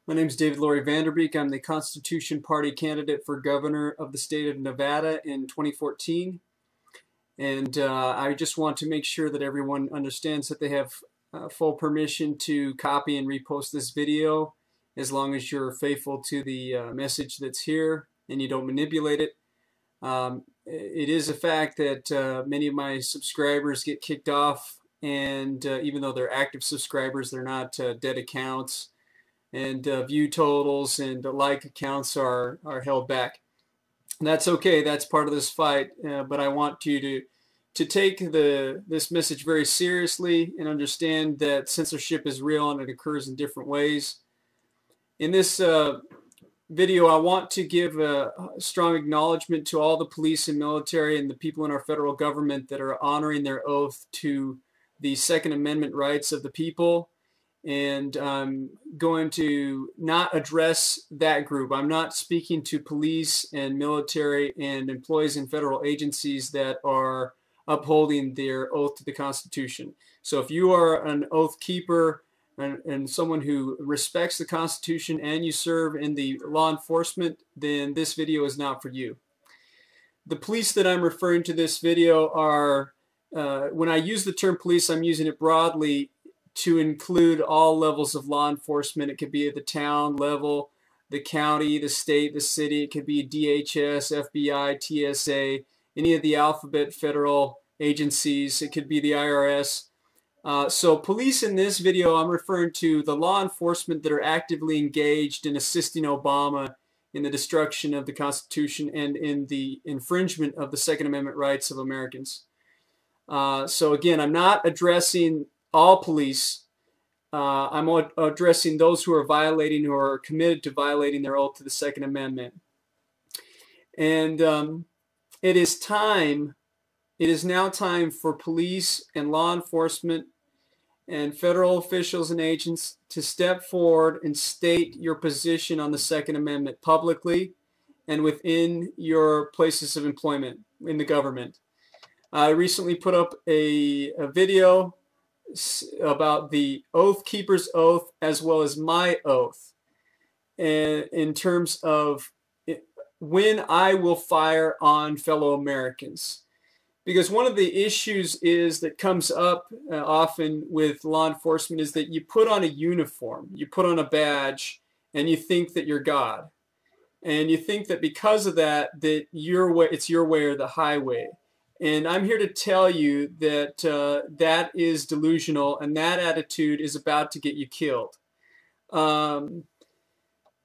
My name is David Lory VanDerBeek. I'm the Constitution Party candidate for governor of the state of Nevada in 2014. And I just want to make sure that everyone understands that they have full permission to copy and repost this video as long as you're faithful to the message that's here and you don't manipulate it. It is a fact that many of my subscribers get kicked off, and even though they're active subscribers, they're not dead accounts. And view totals and like accounts are held back. And that's okay. That's part of this fight. But I want you to take this message very seriously and understand that censorship is real and it occurs in different ways. In this video, I want to give a strong acknowledgement to all the police and military and the people in our federal government that are honoring their oath to the Second Amendment rights of the people. And I'm going to not address that group. I'm not speaking to police and military and employees in federal agencies that are upholding their oath to the Constitution. So if you are an oath keeper and someone who respects the Constitution and you serve in the law enforcement, then this video is not for you. The police that I'm referring to this video are, when I use the term police, I'm using it broadly to include all levels of law enforcement. It could be at the town level, the county, the state, the city. It could be DHS, FBI, TSA, any of the alphabet federal agencies. It could be the IRS. So police in this video, I'm referring to the law enforcement that are actively engaged in assisting Obama in the destruction of the Constitution and in the infringement of the Second Amendment rights of Americans. So again, I'm not addressing all police. I'm addressing those who are violating, who are committed to violating their oath to the Second Amendment. And it is now time for police and law enforcement and federal officials and agents to step forward and state your position on the Second Amendment publicly and within your places of employment in the government. I recently put up a video about the Oath Keeper's oath as well as my oath, and in terms of when I will fire on fellow Americans. Because one of the issues that comes up often with law enforcement is that you put on a uniform, you put on a badge, and you think that you're God. And you think that because of that, it's your way or the highway. And I'm here to tell you that that is delusional, and that attitude is about to get you killed.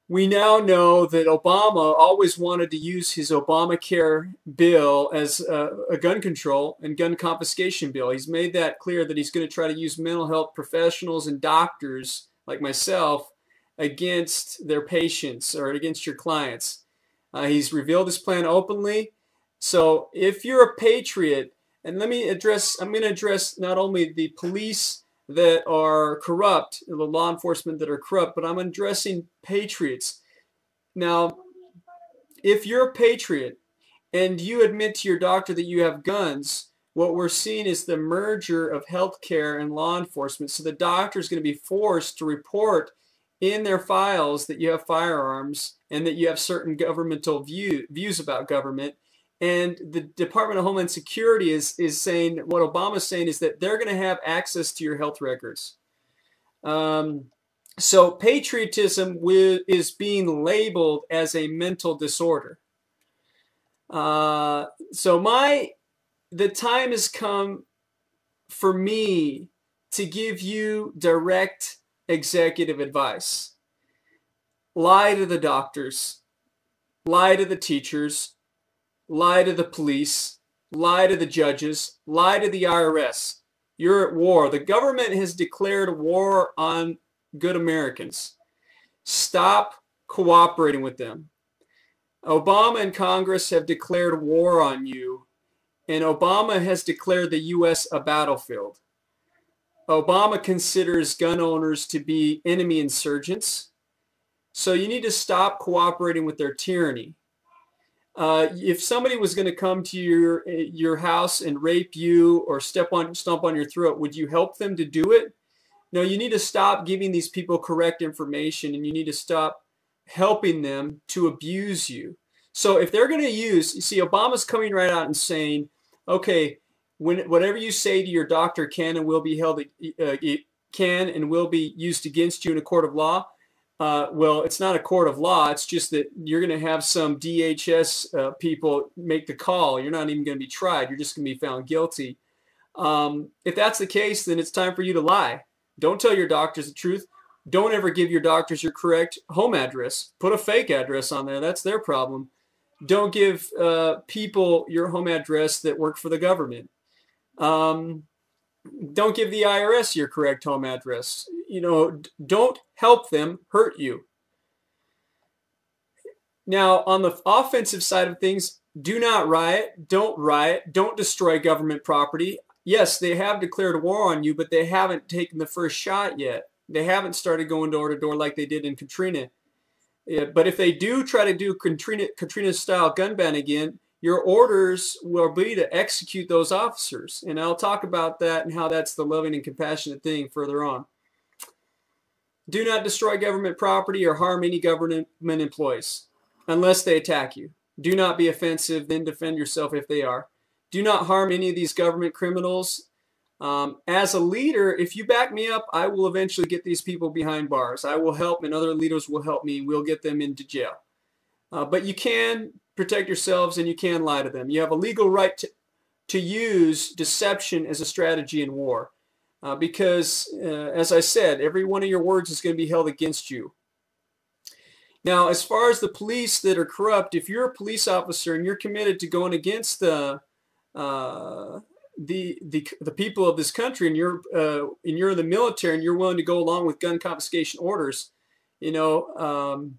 We now know that Obama always wanted to use his Obamacare bill as a gun control and gun confiscation bill. He's made that clear that he's going to try to use mental health professionals and doctors like myself against their patients or against your clients. He's revealed his plan openly. So if you're a patriot, and I'm going to address not only the police that are corrupt, the law enforcement that are corrupt, but I'm addressing patriots. Now, if you're a patriot and you admit to your doctor that you have guns, what we're seeing is the merger of healthcare and law enforcement. So the doctor is going to be forced to report in their files that you have firearms and that you have certain governmental views about government. And the Department of Homeland Security is saying, what Obama's saying is that they're going to have access to your health records. So patriotism is being labeled as a mental disorder. So the time has come for me to give you direct executive advice. Lie to the doctors, lie to the teachers, lie to the police, lie to the judges, lie to the IRS. You're at war. The government has declared war on good Americans. Stop cooperating with them. Obama and Congress have declared war on you, and Obama has declared the U.S. a battlefield. Obama considers gun owners to be enemy insurgents, so you need to stop cooperating with their tyranny. If somebody was going to come to your house and rape you or stomp on your throat, would you help them to do it? No, you need to stop giving these people correct information, and you need to stop helping them to abuse you. So if they're going to use, you see, Obama's coming right out and saying, okay, whatever you say to your doctor can and will be held, can and will be used against you in a court of law. Well, it's not a court of law. It's just that you're going to have some DHS people make the call. You're not even going to be tried. You're just going to be found guilty. If that's the case, then it's time for you to lie. Don't tell your doctors the truth. Don't ever give your doctors your correct home address. Put a fake address on there. That's their problem. Don't give people your home address that work for the government. Don't give the IRS your correct home address. You know, don't help them hurt you. Now, on the offensive side of things, do not riot, don't destroy government property. Yes, they have declared war on you, but they haven't taken the first shot yet. They haven't started going door to door like they did in Katrina. Yeah, but if they do try to do Katrina-style gun ban again, your orders will be to execute those officers. And I'll talk about that and how that's the loving and compassionate thing further on. Do not destroy government property or harm any government employees unless they attack you. Do not be offensive, then defend yourself if they are. Do not harm any of these government criminals. As a leader, if you back me up, I will eventually get these people behind bars. I will help, and other leaders will help me. We'll get them into jail. But you can protect yourselves, and you can lie to them. You have a legal right to use deception as a strategy in war. Because, as I said, every one of your words is going to be held against you. Now, as far as the police that are corrupt, if you're a police officer and you're committed to going against the people of this country, and you're in the military and you're willing to go along with gun confiscation orders, you know,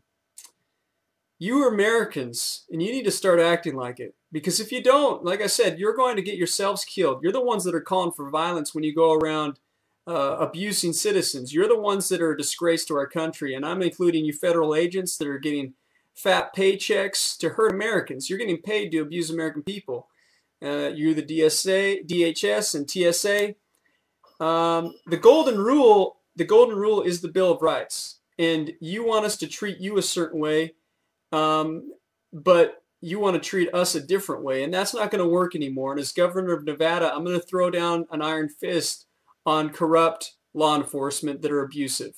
you are Americans, and you need to start acting like it. Because if you don't, like I said, you're going to get yourselves killed. You're the ones that are calling for violence when you go around abusing citizens. You're the ones that are a disgrace to our country, and I'm including you federal agents that are getting fat paychecks to hurt Americans. You're getting paid to abuse American people. You're the DHS and TSA. The golden rule is the Bill of Rights, and you want us to treat you a certain way, but you want to treat us a different way, and that's not going to work anymore. And as governor of Nevada, I'm going to throw down an iron fist on corrupt law enforcement that are abusive.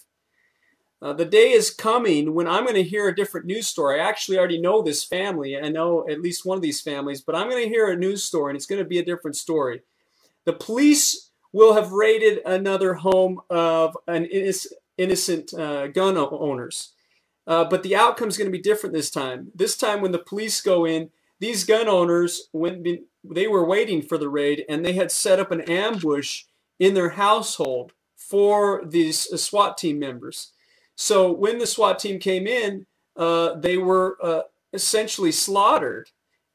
The day is coming when I'm going to hear a different news story. I actually already know this family. I know at least one of these families, but I'm going to hear a news story, and it's going to be a different story. The police will have raided another home of an innocent gun owners. But the outcome is going to be different this time. This time when the police go in, these gun owners, they were waiting for the raid, and they had set up an ambush in their household for these SWAT team members. So when the SWAT team came in, they were essentially slaughtered,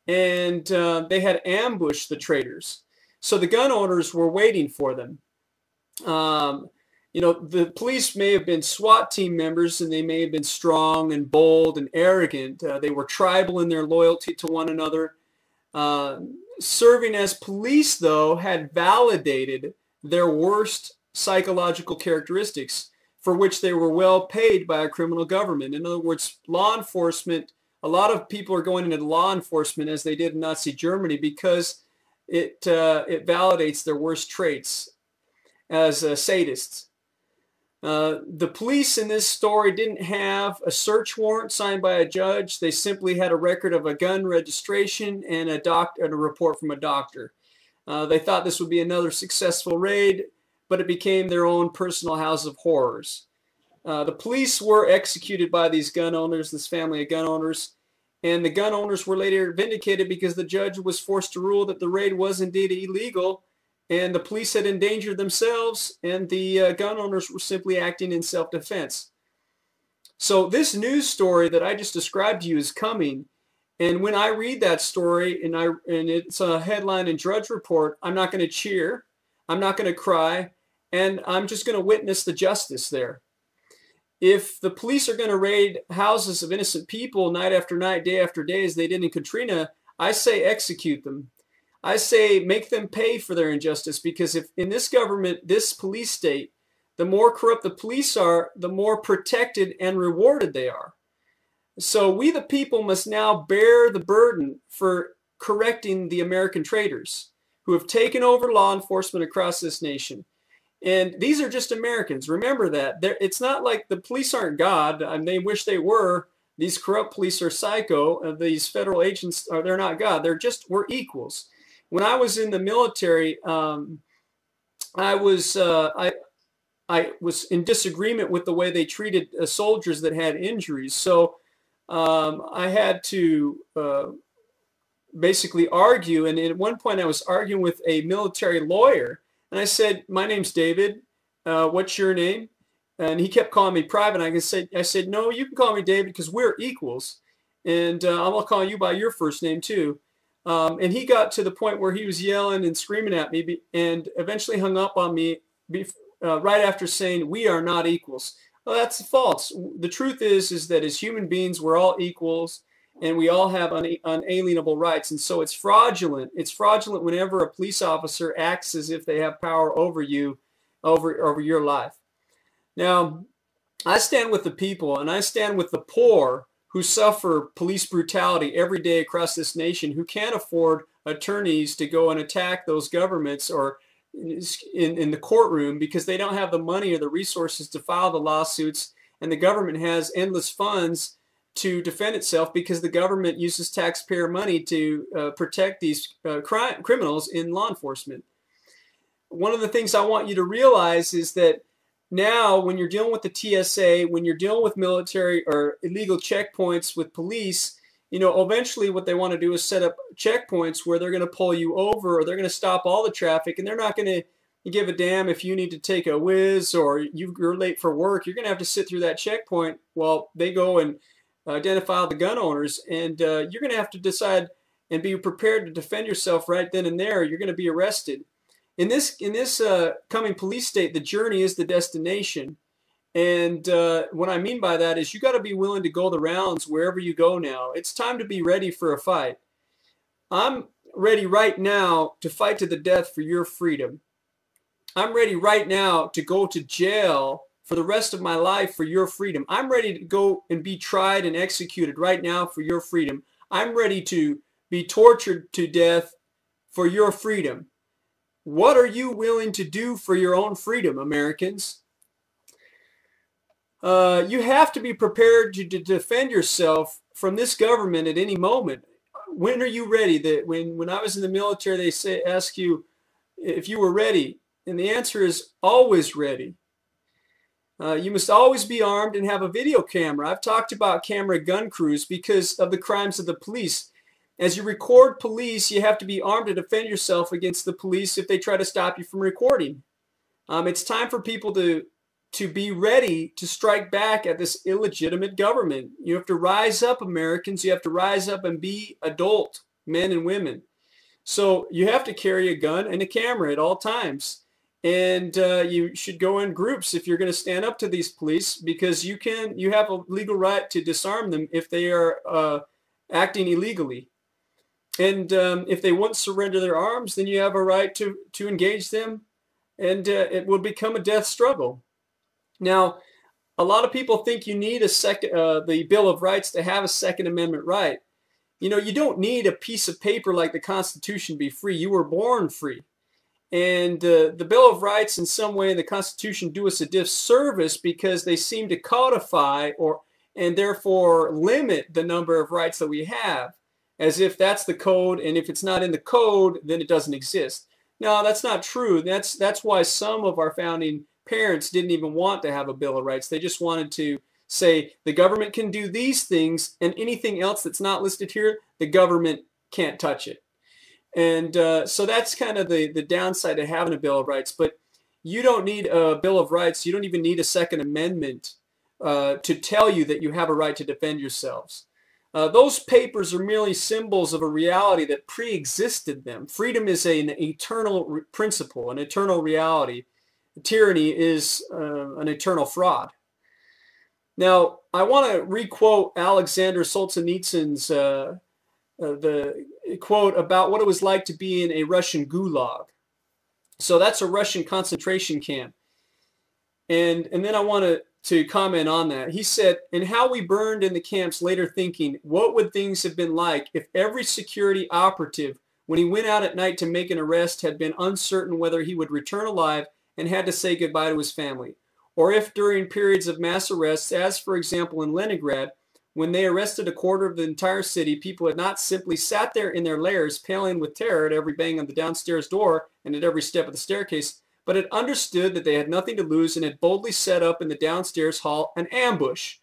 and they had ambushed the traitors. So the gun owners were waiting for them. You know, the police may have been SWAT team members, and they may have been strong and bold and arrogant. They were tribal in their loyalty to one another. Serving as police, though, had validated their worst psychological characteristics, for which they were well paid by a criminal government. In other words, law enforcement, a lot of people are going into law enforcement as they did in Nazi Germany because it validates their worst traits as sadists. The police in this story didn't have a search warrant signed by a judge. They simply had a record of a gun registration and a report from a doctor. They thought this would be another successful raid, but it became their own personal house of horrors. The police were executed by these gun owners, this family of gun owners, and the gun owners were later vindicated because the judge was forced to rule that the raid was indeed illegal, and the police had endangered themselves, and the gun owners were simply acting in self-defense. So this news story that I just described to you is coming, and when I read that story and it's a headline in Drudge Report, I'm not going to cheer, I'm not going to cry, and I'm just going to witness the justice there. If the police are going to raid houses of innocent people night after night, day after day, as they did in Katrina, I say execute them. I say make them pay for their injustice, because if in this government, this police state, the more corrupt the police are, the more protected and rewarded they are. So we the people must now bear the burden for correcting the American traitors who have taken over law enforcement across this nation. And these are just Americans. Remember that. It's not like the police aren't God, and they wish they were. These corrupt police are psycho. These federal agents they're not God. We're equals. When I was in the military, I was in disagreement with the way they treated soldiers that had injuries. So I had to basically argue. And at one point I was arguing with a military lawyer. And I said, "My name's David. What's your name?" And he kept calling me Private. I said, "No, you can call me David because we're equals. And I'll call you by your first name too." And he got to the point where he was yelling and screaming at me and eventually hung up on me right after saying, "We are not equals." Well, that's false. The truth is that as human beings, we're all equals and we all have unalienable rights. And so it's fraudulent. It's fraudulent whenever a police officer acts as if they have power over you, over your life. Now, I stand with the people, and I stand with the poor who suffer police brutality every day across this nation, who can't afford attorneys to go and attack those governments or in the courtroom because they don't have the money or the resources to file the lawsuits, and the government has endless funds to defend itself because the government uses taxpayer money to protect these criminals in law enforcement. One of the things I want you to realize is that now when you're dealing with the TSA, when you're dealing with military or illegal checkpoints with police, you know, eventually what they want to do is set up checkpoints where they're going to pull you over or they're going to stop all the traffic, and they're not going to give a damn if you need to take a whiz or you're late for work. You're going to have to sit through that checkpoint while they go and identify all the gun owners, and you're going to have to decide and be prepared to defend yourself right then and there. You're going to be arrested. In this coming police state, the journey is the destination. And what I mean by that is you got to be willing to go the rounds wherever you go now. It's time to be ready for a fight. I'm ready right now to fight to the death for your freedom. I'm ready right now to go to jail for the rest of my life for your freedom. I'm ready to go and be tried and executed right now for your freedom. I'm ready to be tortured to death for your freedom. What are you willing to do for your own freedom, Americans? You have to be prepared to defend yourself from this government at any moment. When are you ready? When I was in the military, they ask you if you were ready, and the answer is always ready. You must always be armed and have a video camera. I've talked about camera gun crews because of the crimes of the police. As you record police, you have to be armed to defend yourself against the police if they try to stop you from recording. It's time for people to be ready to strike back at this illegitimate government. You have to rise up, Americans. You have to rise up and be adult men and women. So you have to carry a gun and a camera at all times. And you should go in groups if you're going to stand up to these police, because you have a legal right to disarm them if they are acting illegally. And if they won't surrender their arms, then you have a right to engage them, and it will become a death struggle. Now, a lot of people think you need the Bill of Rights to have a Second Amendment right. You know, you don't need a piece of paper like the Constitution to be free. You were born free. And the Bill of Rights, in some way, and the Constitution do us a disservice because they seem to codify and therefore limit the number of rights that we have, as if that's the code, and if it's not in the code, then it doesn't exist. No, that's not true. That's why some of our founding parents didn't even want to have a Bill of Rights. They just wanted to say the government can do these things, and anything else that's not listed here, the government can't touch it. And so that's kind of the downside of having a Bill of Rights. But you don't need a Bill of Rights. You don't even need a Second Amendment to tell you that you have a right to defend yourselves. Those papers are merely symbols of a reality that pre-existed them. Freedom is an eternal principle, an eternal reality. Tyranny is an eternal fraud. Now, I want to re-quote Alexander Solzhenitsyn's the quote about what it was like to be in a Russian gulag. So that's a Russian concentration camp. And then I want to comment on that. He said, and how we burned in the camps, later thinking, what would things have been like if every security operative, when he went out at night to make an arrest, had been uncertain whether he would return alive and had to say goodbye to his family? Or if during periods of mass arrests, as for example in Leningrad, when they arrested a quarter of the entire city, people had not simply sat there in their lairs, paling with terror at every bang on the downstairs door and at every step of the staircase, but had understood that they had nothing to lose and had boldly set up in the downstairs hall an ambush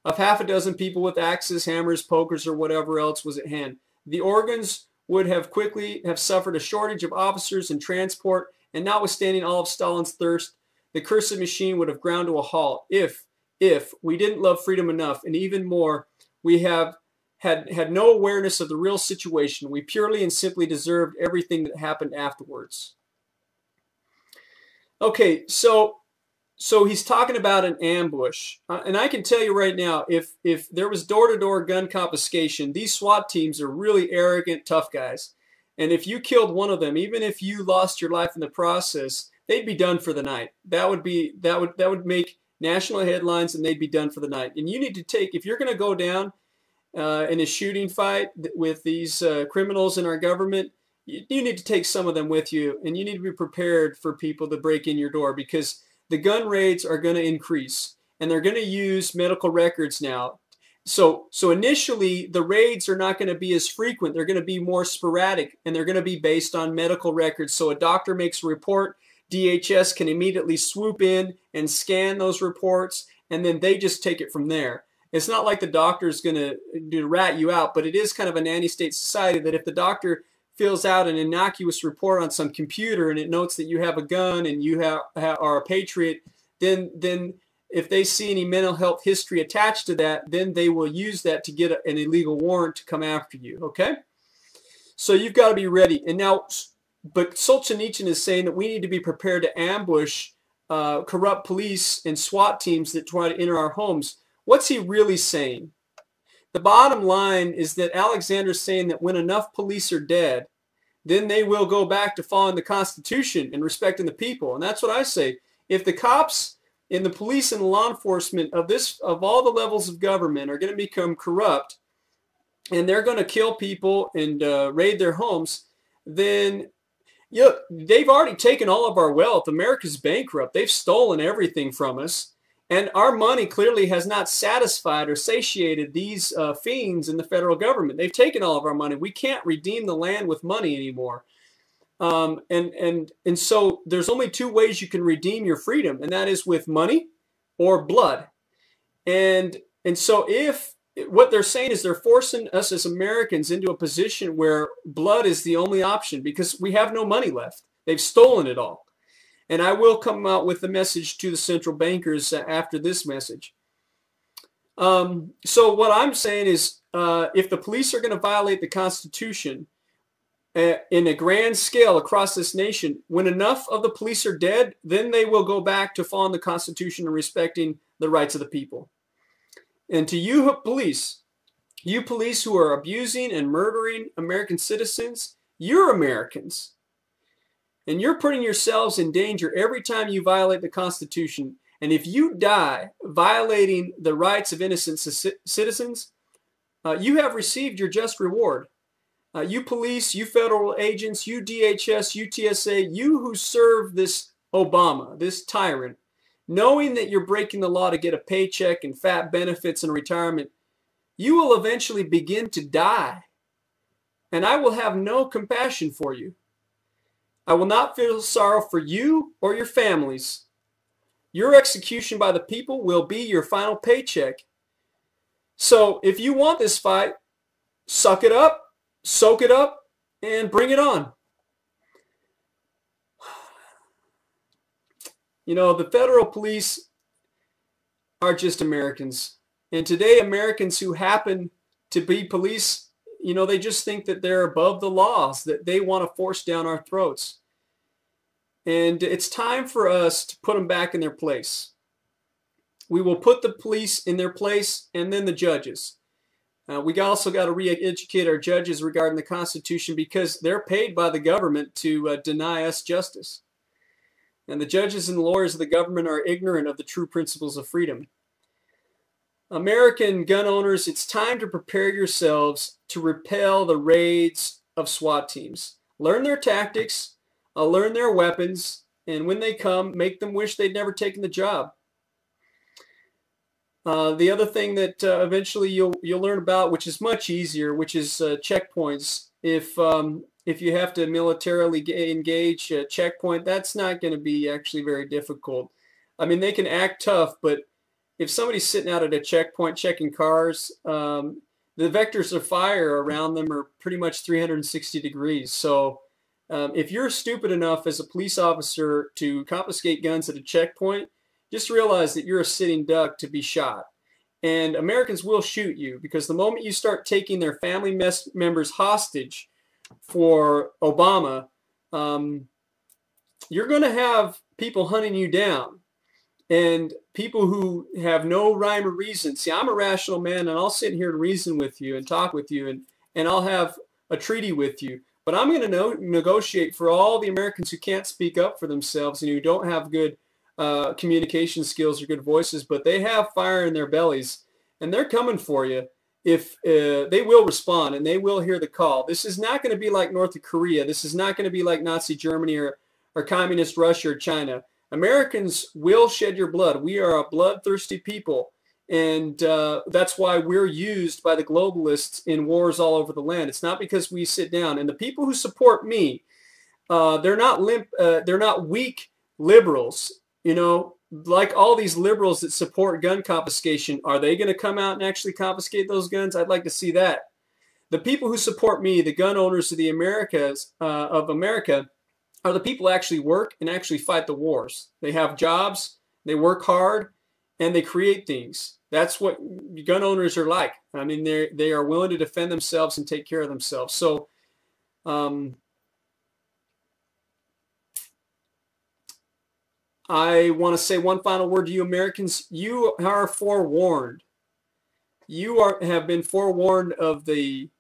of half a dozen people with axes, hammers, pokers, or whatever else was at hand. The organs would have quickly have suffered a shortage of officers and transport, and notwithstanding all of Stalin's thirst, the cursed machine would have ground to a halt if we didn't love freedom enough, and even more, we have had no awareness of the real situation. We purely and simply deserved everything that happened afterwards. Okay, so he's talking about an ambush, and I can tell you right now, if there was door-to-door gun confiscation, these SWAT teams are really arrogant, tough guys, and if you killed one of them, even if you lost your life in the process, they'd be done for the night. That would make national headlines, and they'd be done for the night. And you need to take, if you're going to go down in a shooting fight with these criminals in our government, you need to take some of them with you, and you need to be prepared for people to break in your door, because the gun raids are going to increase, and they're going to use medical records now. So initially, the raids are not going to be as frequent. They're going to be more sporadic, and they're going to be based on medical records. So a doctor makes a report, DHS can immediately swoop in and scan those reports, and then they just take it from there. It's not like the doctor is going to rat you out, but it is kind of a nanny-state society that if the doctor fills out an innocuous report on some computer and it notes that you have a gun and you are a patriot, then if they see any mental health history attached to that, then they will use that to get an illegal warrant to come after you, okay? So you've got to be ready. And now, but Solzhenitsyn is saying that we need to be prepared to ambush corrupt police and SWAT teams that try to enter our homes. What's he really saying? The bottom line is that Alexander's saying that when enough police are dead, then they will go back to following the Constitution and respecting the people. And that's what I say. If the cops and the police and the law enforcement of all the levels of government are going to become corrupt, and they're going to kill people and raid their homes, then they've already taken all of our wealth. America's bankrupt. They've stolen everything from us. And our money clearly has not satisfied or satiated these fiends in the federal government. They've taken all of our money. We can't redeem the land with money anymore. And so there's only two ways you can redeem your freedom, and that is with money or blood. And so if what they're saying is they're forcing us as Americans into a position where blood is the only option because we have no money left. They've stolen it all. And I will come out with the message to the central bankers after this message. So what I'm saying is if the police are going to violate the Constitution in a grand scale across this nation, when enough of the police are dead, then they will go back to following the Constitution and respecting the rights of the people. And to you police who are abusing and murdering American citizens, you're Americans. And you're putting yourselves in danger every time you violate the Constitution. And if you die violating the rights of innocent citizens, you have received your just reward. You police, you federal agents, you DHS, you TSA, you who serve this Obama, this tyrant, knowing that you're breaking the law to get a paycheck and fat benefits and retirement, you will eventually begin to die. And I will have no compassion for you. I will not feel sorrow for you or your families. Your execution by the people will be your final paycheck. So if you want this fight, suck it up, soak it up, and bring it on. You know, the federal police are just Americans. And today, Americans who happen to be police, you know, they just think that they're above the laws, that they want to force down our throats. And it's time for us to put them back in their place. We will put the police in their place and then the judges. We also got to re-educate our judges regarding the Constitution because they're paid by the government to deny us justice. And the judges and lawyers of the government are ignorant of the true principles of freedom. American gun owners, it's time to prepare yourselves to repel the raids of SWAT teams. Learn their tactics, learn their weapons, and when they come, make them wish they'd never taken the job. The other thing that eventually you'll learn about, which is much easier, which is checkpoints. If you have to militarily engage a checkpoint, that's not going to be actually very difficult. I mean, they can act tough, but if somebody's sitting out at a checkpoint checking cars, the vectors of fire around them are pretty much 360 degrees. So if you're stupid enough as a police officer to confiscate guns at a checkpoint, just realize that you're a sitting duck to be shot. And Americans will shoot you, because the moment you start taking their family members hostage for Obama, you're going to have people hunting you down. And people who have no rhyme or reason. See, I'm a rational man, and I'll sit here and reason with you and talk with you, and I'll have a treaty with you. But I'm going to negotiate for all the Americans who can't speak up for themselves and who don't have good communication skills or good voices, but they have fire in their bellies, and they're coming for you. If they will respond, and they will hear the call. This is not going to be like North Korea. This is not going to be like Nazi Germany or communist Russia or China. Americans will shed your blood. We are a bloodthirsty people, and that's why we're used by the globalists in wars all over the land. It's not because we sit down. And the people who support me, they're not weak liberals. You know, like all these liberals that support gun confiscation, are they going to come out and actually confiscate those guns? I'd like to see that. The people who support me, the gun owners of the of America, are the people who actually work and actually fight the wars. They have jobs, they work hard, and they create things. That's what gun owners are like. I mean, they are willing to defend themselves and take care of themselves. So, I want to say one final word to you Americans. You are forewarned. You have been forewarned of the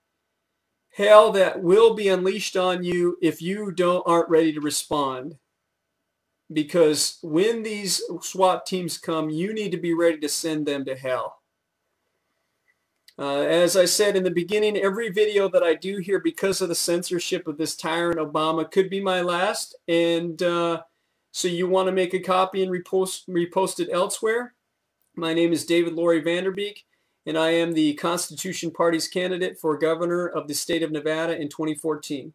hell that will be unleashed on you if you aren't ready to respond. Because when these SWAT teams come, you need to be ready to send them to hell. As I said in the beginning, every video that I do here, because of the censorship of this tyrant Obama, could be my last. And so you want to make a copy and repost it elsewhere. My name is David Lory VanDerBeek, and I am the Constitution Party's candidate for governor of the state of Nevada in 2014.